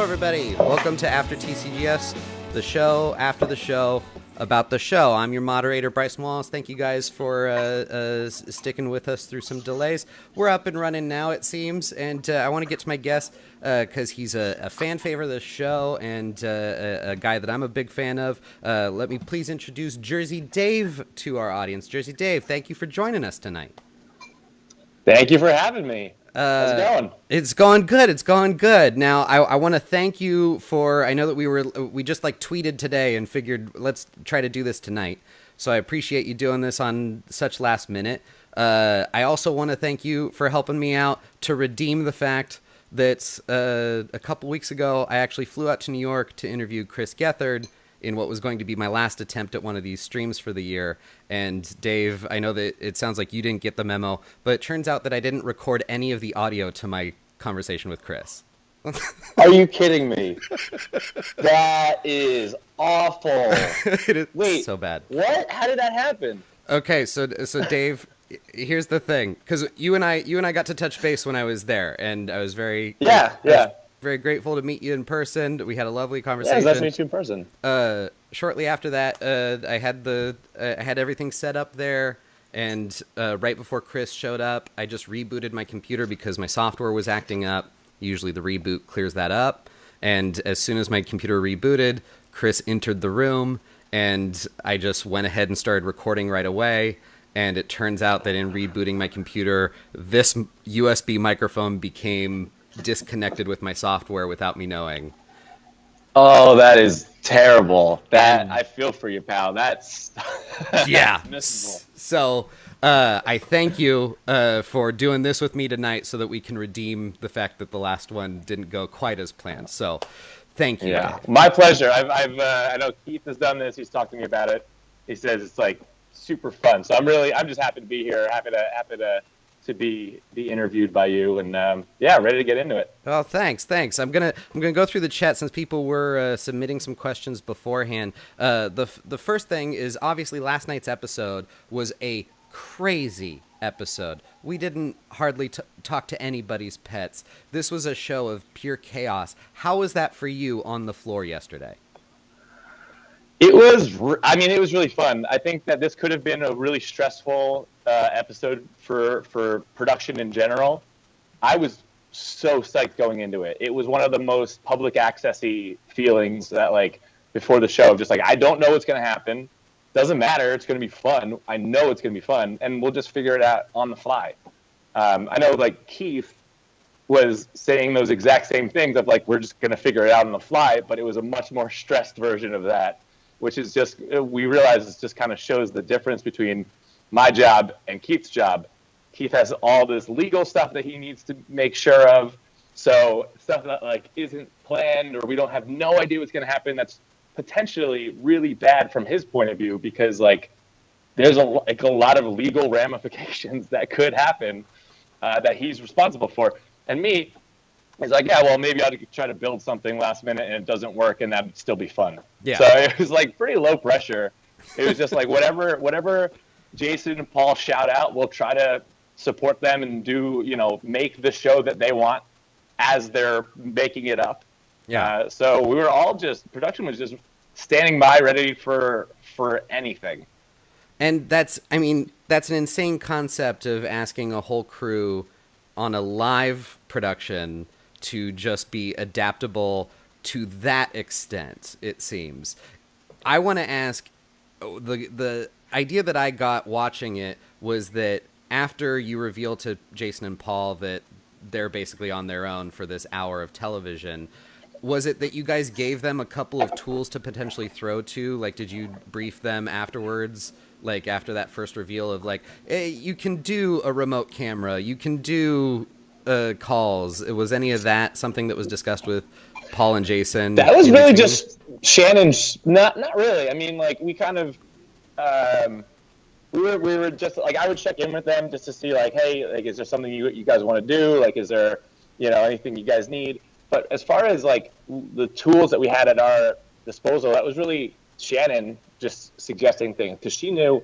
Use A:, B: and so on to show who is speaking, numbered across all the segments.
A: Hello, everybody. Welcome to After TCGS, the show after the show about the show. I'm your moderator, Bryson Wallace. Thank you guys for sticking with us through some delays. We're up and running now, it seems, and I want to get to my guest because he's a fan favorite of the show and a guy that I'm a big fan of. Let me please introduce Jersey Dave to our audience. Jersey Dave, thank you for joining us tonight.
B: Thank you for having me. How's it going?
A: It's going good. It's going good. Now, I want to thank you for, I know that we just like tweeted today and figured let's try to do this tonight. So I appreciate you doing this on such last minute. I also want to thank you for helping me out to redeem the fact that a couple weeks ago, I actually flew out to New York to interview Chris Gethard in what was going to be my last attempt at one of these streams for the year. And Dave, I know that it sounds like you didn't get the memo, but it turns out that I didn't record any of the audio to my conversation with Chris.
B: Are you kidding me? That is awful.
A: It is
B: Wait,
A: so bad.
B: What? How did that happen?
A: Okay, so Dave, here's the thing, because you and I got to touch base when I was there, and I was very very grateful to meet you in person. We had a lovely conversation.
B: Yeah, nice to meet you in person.
A: Shortly after that, I had everything set up there, and right before Chris showed up, I just rebooted my computer because my software was acting up. Usually the reboot clears that up, and as soon as my computer rebooted, Chris entered the room, and I just went ahead and started recording right away. And it turns out that in rebooting my computer, this USB microphone became disconnected with my software without me knowing.
B: Oh, that is terrible. I feel for you, pal. That's
A: yeah.
B: Missable.
A: So I thank you for doing this with me tonight so that we can redeem the fact that the last one didn't go quite as planned. So thank you.
B: Yeah, my pleasure. I know Keith has done this. He's talked to me about it. He says it's like super fun. So I'm just happy to be here. Happy to be interviewed by you, and ready to get into it.
A: Oh, thanks. I'm gonna go through the chat since people were submitting some questions beforehand. The first thing is obviously last night's episode was a crazy episode. We didn't hardly talk to anybody's pets. This was a show of pure chaos. How was that for you on the floor yesterday?
B: It was really fun. I think that this could have been a really stressful episode for production in general. I was so psyched going into it. It was one of the most public access-y feelings that, like, before the show, just like, I don't know what's going to happen. Doesn't matter. It's going to be fun. I know it's going to be fun, and we'll just figure it out on the fly. I know, like, Keith was saying those exact same things of, like, we're just going to figure it out on the fly, but it was a much more stressed version of that, which is just, we realize it just kind of shows the difference between my job and Keith's job. Keith has all this legal stuff that he needs to make sure of. So stuff that like isn't planned or we don't have no idea what's going to happen, that's potentially really bad from his point of view, because like there's a lot of legal ramifications that could happen that he's responsible for. And me, he's like, yeah, well, maybe I'll try to build something last minute and it doesn't work and that'd still be fun. Yeah. So it was like pretty low pressure. It was just like whatever Jason and Paul shout out, we'll try to support them and do, make the show that they want as they're making it up. Yeah. So we were all production was just standing by ready for anything.
A: And that's an insane concept of asking a whole crew on a live production to just be adaptable to that extent, it seems. I want to ask, the idea that I got watching it was that after you reveal to Jason and Paul that they're basically on their own for this hour of television, was it that you guys gave them a couple of tools to potentially throw to? Like, did you brief them afterwards, like after that first reveal of like, hey, you can do a remote camera, you can do calls? Was any of that something that was discussed with Paul and Jason?
B: That was really just Shannon's. Not really. I mean, like we kind of we were just like, I would check in with them just to see like, hey, like, is there something you guys want to do? Like, is there anything you guys need? But as far as like the tools that we had at our disposal, that was really Shannon just suggesting things, because she knew,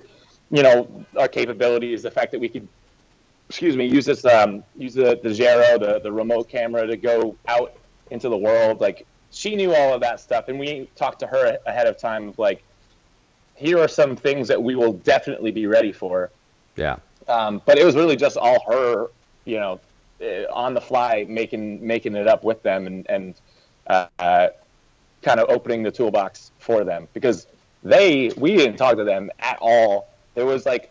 B: our capabilities, the fact that we could, use this, use the Zero, the remote camera to go out into the world. Like, she knew all of that stuff, and we talked to her ahead of time of like, here are some things that we will definitely be ready for.
A: Yeah.
B: But it was really just all her, on the fly making it up with them and kind of opening the toolbox for them, because we didn't talk to them at all. There was like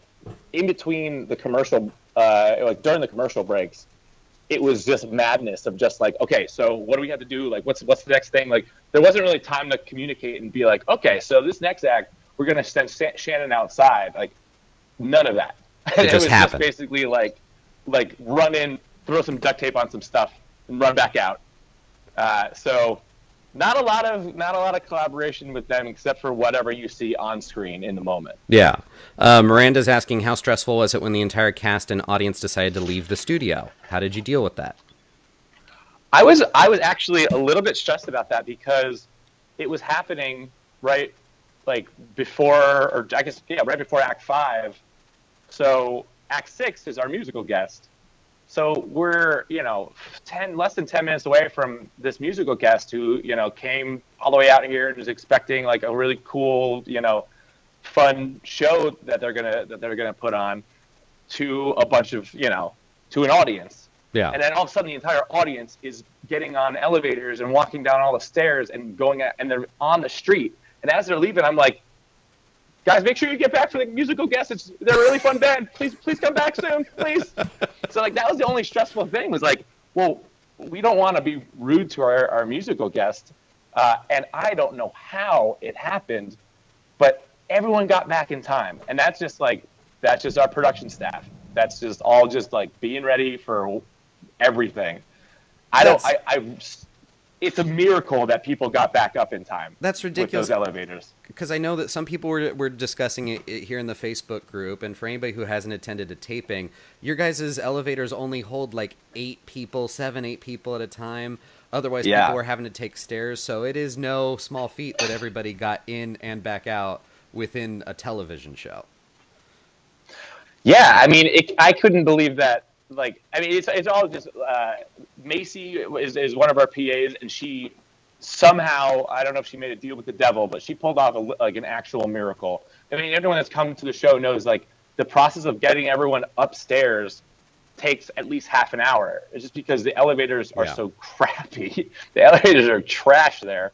B: in between the commercial, like during the commercial breaks, it was just madness of just like, okay, so what do we have to do? Like, what's the next thing? Like, there wasn't really time to communicate and be like, okay, so this next act, we're going to send Shannon outside. Like, none of that.
A: It just happened.
B: Just basically like run in, throw some duct tape on some stuff, and run back out. So not a lot of collaboration with them, except for whatever you see on screen in the moment.
A: Yeah. Miranda's asking, how stressful was it when the entire cast and audience decided to leave the studio? How did you deal with that?
B: I was actually a little bit stressed about that, because it was happening right before right before Act 5. So Act 6 is our musical guest. So we're, less than 10 minutes away from this musical guest who, came all the way out here and was expecting like a really cool, fun show that they're gonna put on, to a bunch of, to an audience.
A: Yeah.
B: And then all of a sudden the entire audience is getting on elevators and walking down all the stairs and and they're on the street. And as they're leaving, I'm like, guys, make sure you get back for the musical guests. They're a really fun band. Please come back soon, please. So like that was the only stressful thing, was like, well, we don't want to be rude to our musical guest, and I don't know how it happened, but everyone got back in time, and that's just our production staff. That's just all just like being ready for everything. It's a miracle that people got back up in time.
A: That's ridiculous.
B: With those elevators.
A: Because I know that some people were discussing it here in the Facebook group, and for anybody who hasn't attended a taping, your guys' elevators only hold like 8 people, 7-8 people at a time. Otherwise, people were having to take stairs. So it is no small feat that everybody got in and back out within a television show.
B: Yeah, I mean, I couldn't believe that. Like, I mean, it's all just Macy is one of our PAs, and she somehow, I don't know if she made a deal with the devil, but she pulled off an actual miracle. I mean, everyone that's come to the show knows like the process of getting everyone upstairs takes at least half an hour. It's just because the elevators are so crappy. The elevators are trash there.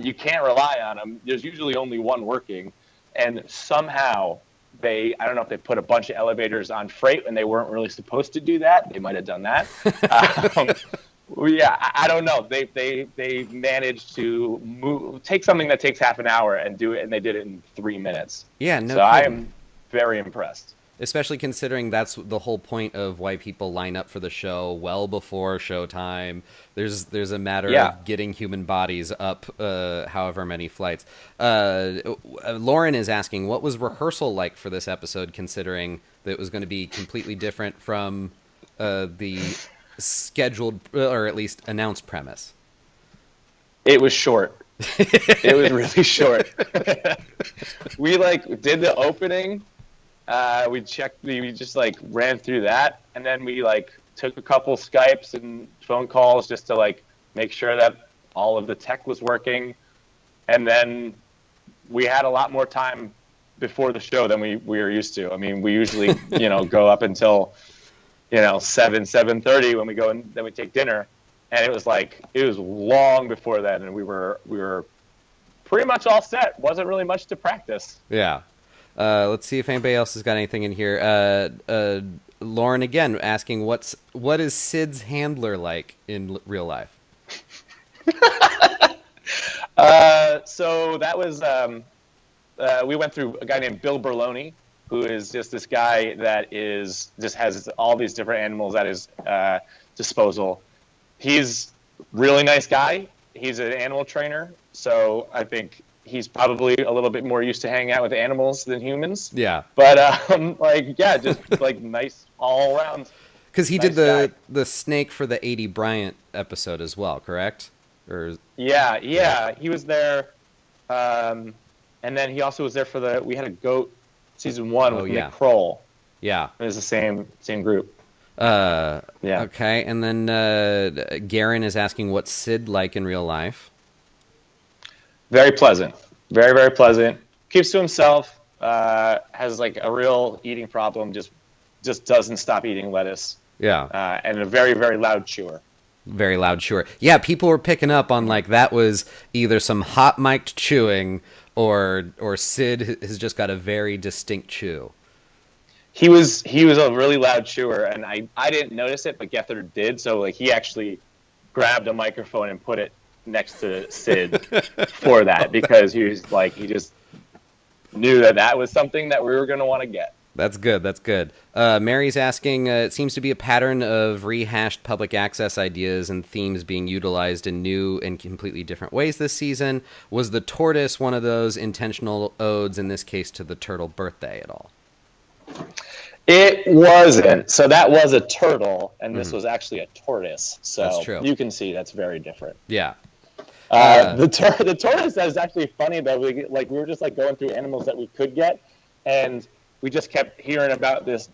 B: You can't rely on them. There's usually only one working, and somehow I don't know if they put a bunch of elevators on freight and they weren't really supposed to do that. They might have done that. I don't know. They managed to take something that takes half an hour and do it, and they did it in 3 minutes.
A: Yeah, no.
B: So I am very impressed.
A: Especially considering that's the whole point of why people line up for the show well before showtime. There's a matter of getting human bodies up however many flights. Lauren is asking, what was rehearsal like for this episode, considering that it was going to be completely different from the scheduled, or at least announced premise?
B: It was short. It was really short. We did the opening. We just ran through that, and then we took a couple Skypes and phone calls just to make sure that all of the tech was working. And then we had a lot more time before the show than we were used to. I mean, we usually, go up until, 7:30 when we go and then we take dinner. And it was long before then. And we were pretty much all set. Wasn't really much to practice.
A: Yeah. Let's see if anybody else has got anything in here. Lauren again asking, what is Sid's handler like in real life?
B: So that was we went through a guy named Bill Berloni, who is just this guy that just has all these different animals at his disposal. He's a really nice guy. He's an animal trainer, so I think he's probably a little bit more used to hanging out with animals than humans. Yeah. But just nice all around.
A: Because he did the snake for the 80 Bryant episode as well, correct?
B: Yeah. He was there, and then he also was there for we had a goat season 1 with Nick Kroll.
A: Yeah.
B: It was the same group. Yeah.
A: Okay, and then Garen is asking what's Sid like in real life.
B: Very pleasant. Very, very pleasant. Keeps to himself. Has like a real eating problem. Just doesn't stop eating lettuce.
A: Yeah.
B: And a very, very loud chewer.
A: Very loud chewer. Yeah, people were picking up on like that was either some hot mic'd chewing or Sid has just got a very distinct chew.
B: He was a really loud chewer, and I didn't notice it, but Gethard did. So like he actually grabbed a microphone and put it next to Sid for that, because he just knew that was something that we were going to want to get.
A: That's good. That's good. Mary's asking, it seems to be a pattern of rehashed public access ideas and themes being utilized in new and completely different ways this season. Was the Tortoise one of those intentional odes, in this case, to the turtle birthday at all?
B: It wasn't. So that was a turtle, and this was actually a tortoise. So
A: that's true.
B: You can see that's very different.
A: Yeah.
B: The tortoise is actually funny, though. We were just like going through animals that we could get, and we just kept hearing about this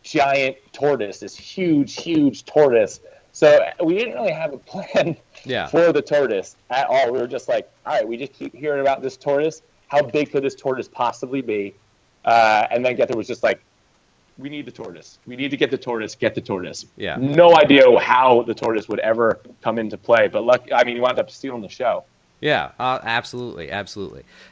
B: giant tortoise, this huge tortoise. So we didn't really have a plan for the tortoise at all. We were just like, all right, we just keep hearing about this tortoise. How big could this tortoise possibly be? And then Gethard was just like, we need the tortoise. We need to get the tortoise. Get the tortoise.
A: Yeah.
B: No idea how the tortoise would ever come into play, but he wound up stealing the show.
A: Yeah, absolutely.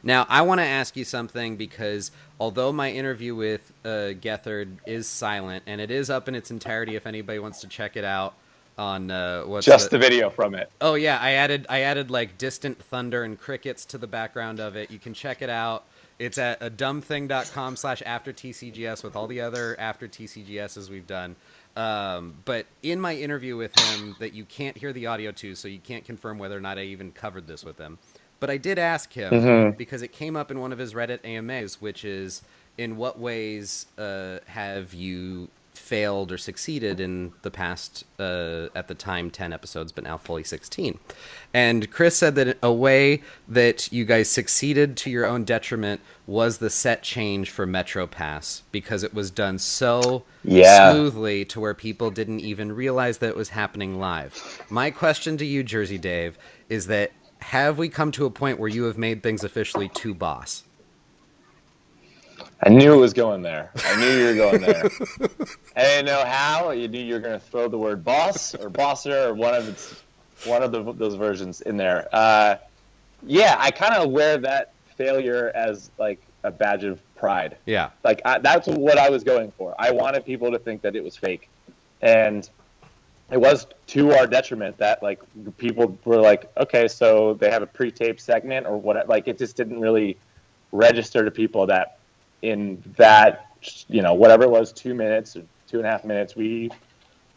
A: Now, I want to ask you something, because although my interview with Gethard is silent, and it is up in its entirety if anybody wants to check it out on
B: the video from it.
A: Oh yeah, I added like distant thunder and crickets to the background of it. You can check it out. It's at adumbthing.com/aftertcgs with all the other after TCGSs we've done. But in my interview with him, that you can't hear the audio to, so you can't confirm whether or not I even covered this with him. But I did ask him, because it came up in one of his Reddit AMAs, which is, in what ways have you failed or succeeded in the past, at the time 10 episodes, but now fully 16. And Chris said that a way that you guys succeeded to your own detriment was the set change for Metropass, because it was done so smoothly to where people didn't even realize that it was happening live. My question to you, Jersey Dave, is that have we come to a point where you have made things officially too boss?
B: I knew it was going there. I knew you were going there. I didn't know how. You knew you were going to throw the word boss or bosser or one of those versions in there. Yeah, I kind of wear that failure as like a badge of pride.
A: Yeah.
B: Like that's what I was going for. I wanted people to think that it was fake, and it was to our detriment that like people were like, okay, so they have a pre-taped segment or what? Like it just didn't really register to people that in that, whatever it was, 2 minutes or 2.5 minutes, we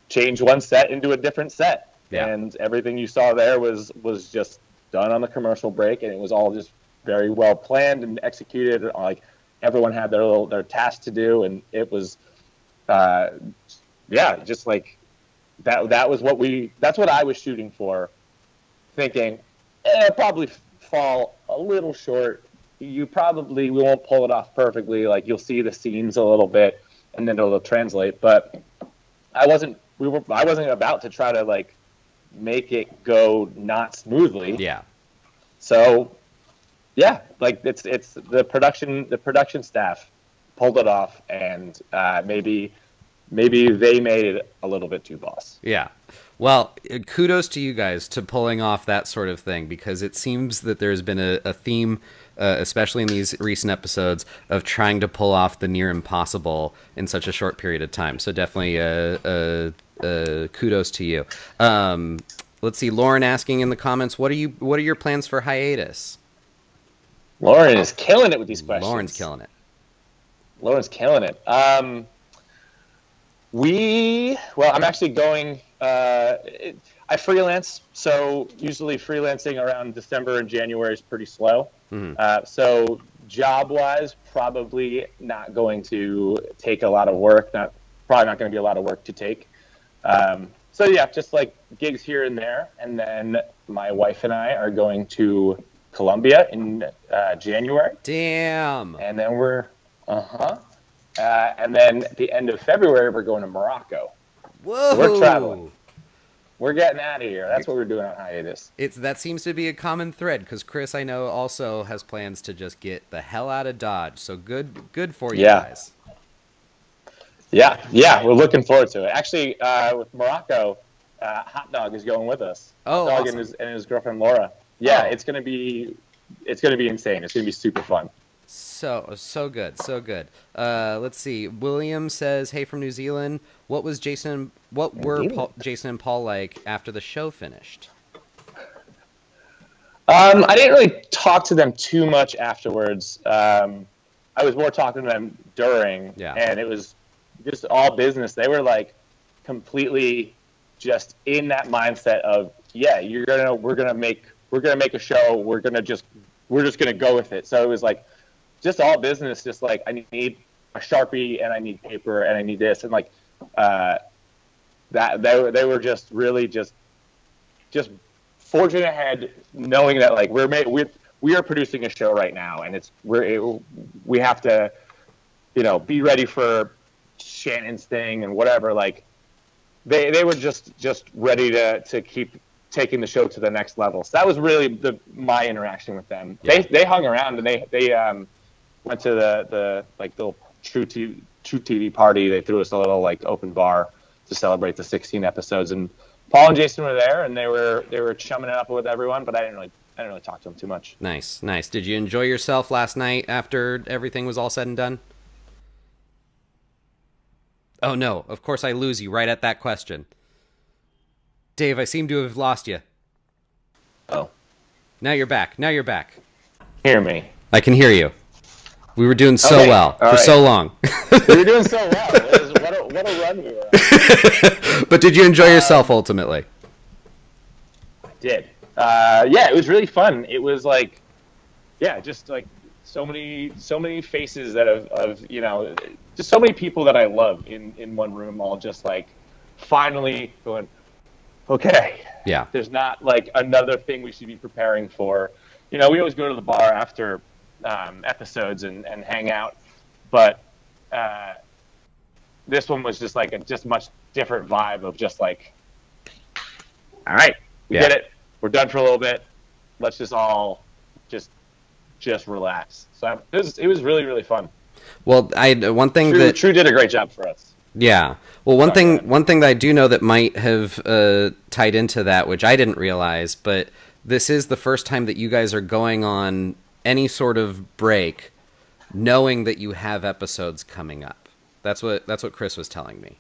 B: changed one set into a different set. Yeah. And everything you saw there was just done on the commercial break, and it was all just very well planned and executed. Like everyone had their task to do, and it was, just like that. That's what I was shooting for, thinking it'll probably fall a little short. We won't pull it off perfectly. Like you'll see the seams a little bit, and then it'll translate. But I wasn't about to try to like make it go not smoothly.
A: Yeah.
B: So, yeah, like it's the production staff pulled it off, and maybe they made it a little bit too boss.
A: Yeah. Well, kudos to you guys to pulling off that sort of thing, because it seems that there's been a theme, especially in these recent episodes, of trying to pull off the near impossible in such a short period of time. So definitely kudos to you. Let's see, Lauren asking in the comments, what are your plans for hiatus?
B: Lauren is killing it with these questions.
A: Lauren's killing it.
B: I'm actually going, I freelance, so usually freelancing around December and January is pretty slow. Mm-hmm. So job-wise, probably not going to take a lot of work, probably not going to be a lot of work to take. So yeah, just like gigs here and there. And then my wife and I are going to Colombia in January.
A: Damn.
B: And then and then at the end of February, we're going to Morocco.
A: Whoa!
B: We're traveling. We're getting out of here. That's what we're doing on hiatus.
A: That seems to be a common thread, because Chris, I know, also has plans to just get the hell out of Dodge. So good for you guys.
B: Yeah, we're looking forward to it. Actually, with Morocco, Hot Dog is going with us.
A: Oh,
B: Hot Dog
A: awesome.
B: and his girlfriend Laura. Yeah,
A: Oh.
B: it's gonna be insane. It's gonna be super fun.
A: So good. Let's see. William says, "Hey from New Zealand. What were Jason and Paul like after the show finished?"
B: I didn't really talk to them too much afterwards. I was more talking to them during, and it was just all business. They were like completely just in that mindset of, we're gonna make a show. We're just gonna go with it. So it was like just all business. Just like, I need a Sharpie and I need paper and I need this, and like that they were just really just forging ahead, knowing that like we are producing a show right now, and we have to be ready for Shannon's thing and whatever. Like they were just ready to keep taking the show to the next level. So that was really my interaction with them. Yeah. They hung around, and they went to the like little True TV party. They threw us a little like open bar to celebrate the 16 episodes, and Paul and Jason were there, and they were chumming it up with everyone, but I didn't really talk to them too much.
A: Nice. Did you enjoy yourself last night after everything was all said and done? Oh no, of course I lose you right at that question. Dave, I seem to have lost you.
B: Oh.
A: Now you're back.
B: Hear me.
A: I can hear you. We were doing so well for so long.
B: We were doing so well. What a run we were on.
A: But did you enjoy yourself ultimately?
B: I did. Yeah, it was really fun. It was like, just like so many faces that of just so many people that I love in one room, all just like finally going, okay.
A: Yeah.
B: There's not like another thing we should be preparing for. We always go to the bar after episodes and hang out, but this one was just like a much different vibe of just like, all right, we did it. We're done for a little bit. Let's just all just relax. So it was really, really fun.
A: Well, one thing that
B: True did a great job for us.
A: Yeah. Well, one thing that I do know that might have tied into that, which I didn't realize, but this is the first time that you guys are going on any sort of break, knowing that you have episodes coming up. That's what Chris was telling me.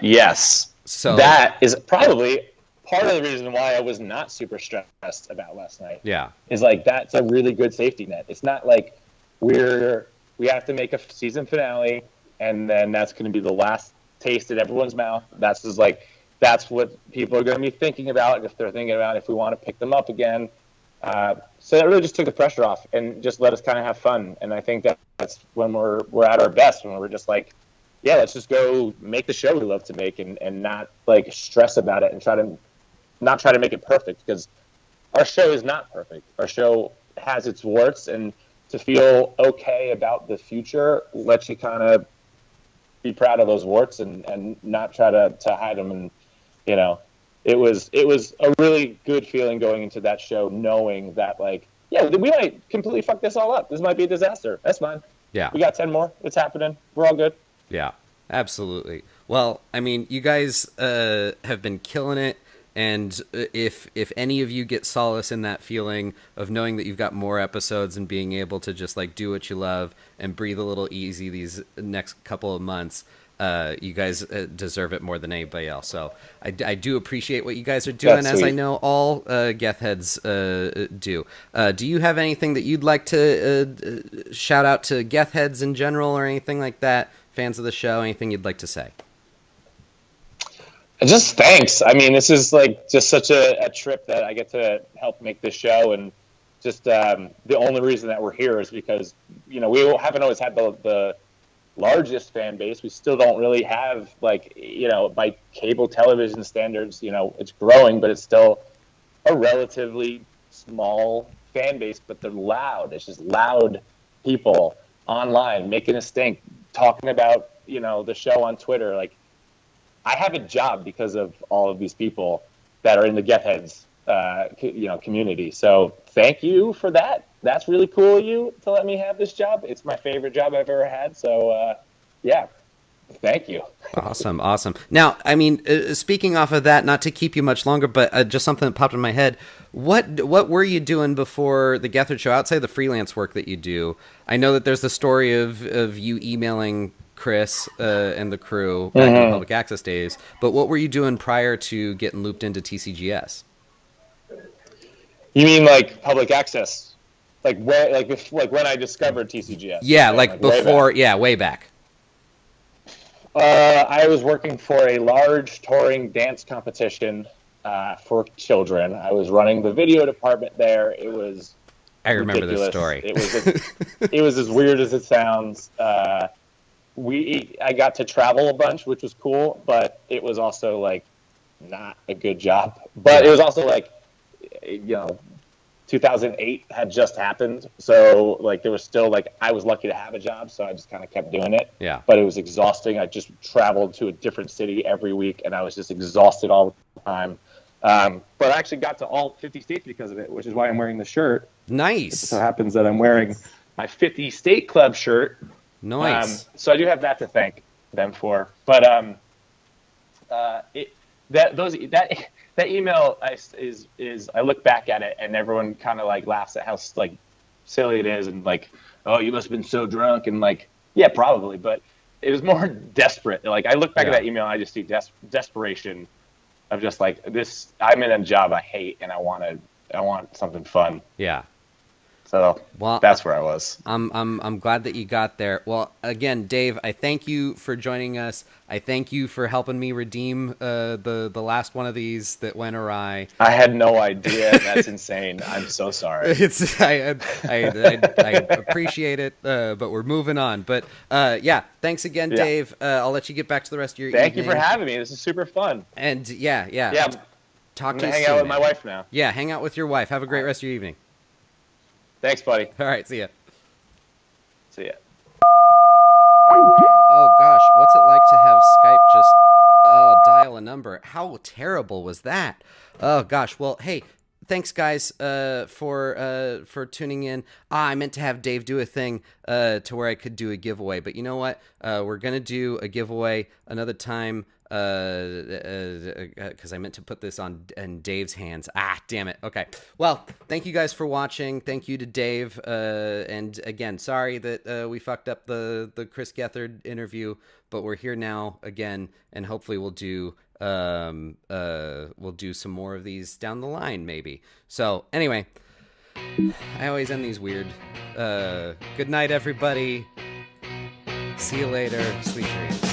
B: Yes.
A: So
B: that is probably part of the reason why I was not super stressed about last night.
A: Yeah.
B: Is like that's a really good safety net. It's not like we have to make a season finale and then that's going to be the last taste in everyone's mouth. That's what people are going to be thinking about if they're thinking about if we want to pick them up again. So that really just took the pressure off and just let us kind of have fun. And I think that's when we're at our best, when we're just like, let's just go make the show we love to make and not like stress about it and try to make it perfect, because our show is not perfect. Our show has its warts, and to feel okay about the future lets you kind of be proud of those warts and not try to hide them. And it was a really good feeling going into that show, knowing that like, we might completely fuck this all up. This might be a disaster. That's fine.
A: Yeah.
B: We got 10 more. It's happening. We're all good.
A: Yeah, absolutely. Well, I mean, you guys have been killing it. And if any of you get solace in that feeling of knowing that you've got more episodes and being able to just like do what you love and breathe a little easy these next couple of months, you guys deserve it more than anybody else. So I do appreciate what you guys are doing, as I know all Gethheads do. Do you have anything that you'd like to shout out to Gethheads in general or anything like that? Fans of the show, anything you'd like to say?
B: Just thanks. I mean, this is like just such a trip that I get to help make this show, and just the only reason that we're here is because we haven't always had the largest fan base. We still don't really have like by cable television standards, it's growing, but it's still a relatively small fan base. But they're loud. It's just loud people online making a stink, talking about the show on Twitter, like. I have a job because of all of these people that are in the Gethheads, community. So thank you for that. That's really cool of you to let me have this job. It's my favorite job I've ever had. So, yeah, thank you.
A: Awesome. Now, I mean, speaking off of that, not to keep you much longer, but just something that popped in my head. What were you doing before the Gethard Show, outside the freelance work that you do? I know that there's the story of you emailing Chris and the crew back in the public access days, but what were you doing prior to getting looped into TCGS?
B: You mean like public access? Like where? Like when I discovered TCGS?
A: Yeah, like before. Way back.
B: I was working for a large touring dance competition for children. I was running the video department there. It was
A: I remember
B: ridiculous.
A: This story.
B: It was as weird as it sounds. I got to travel a bunch, which was cool, but it was also like not a good job. But it was also like, 2008 had just happened, so like there was still like I was lucky to have a job, so I just kind of kept doing it.
A: Yeah.
B: But it was exhausting. I just traveled to a different city every week, and I was just exhausted all the time. But I actually got to all 50 states because of it, which is why I'm wearing the shirt.
A: Nice.
B: It so happens that I'm wearing my 50 State Club shirt.
A: Nice.
B: So I do have that to thank them for. But that email is I look back at it and everyone kind of like laughs at how like silly it is and like, oh, you must have been so drunk, and like, yeah, probably, but it was more desperate. Like I look back at that email and I just see desperation of just like this. I'm in a job I hate and I want something fun.
A: Yeah.
B: So that's where I was.
A: I'm glad that you got there. Well, again, Dave, I thank you for joining us. I thank you for helping me redeem the last one of these that went awry.
B: I had no idea. That's insane. I'm so sorry.
A: I appreciate it, but we're moving on. But thanks again, Dave. I'll let you get back to the rest of your evening.
B: Thank you for having me. This is super fun.
A: And
B: yeah.
A: Talk
B: I'm
A: to you
B: hang
A: soon,
B: out with my wife now.
A: Yeah, hang out with your wife. Have a great rest of your evening.
B: Thanks, buddy.
A: All right, see ya.
B: See ya.
A: Oh, gosh, what's it like to have Skype just dial a number? How terrible was that? Oh, gosh. Well, hey, thanks, guys, for tuning in. I meant to have Dave do a thing to where I could do a giveaway, but you know what? We're going to do a giveaway another time. Because I meant to put this in Dave's hands. Damn it. Okay. Well, thank you guys for watching. Thank you to Dave. And again, sorry that we fucked up the Chris Gethard interview, but we're here now again, and hopefully we'll do some more of these down the line, maybe. So anyway, I always end these weird. Good night, everybody. See you later. Sweet dreams.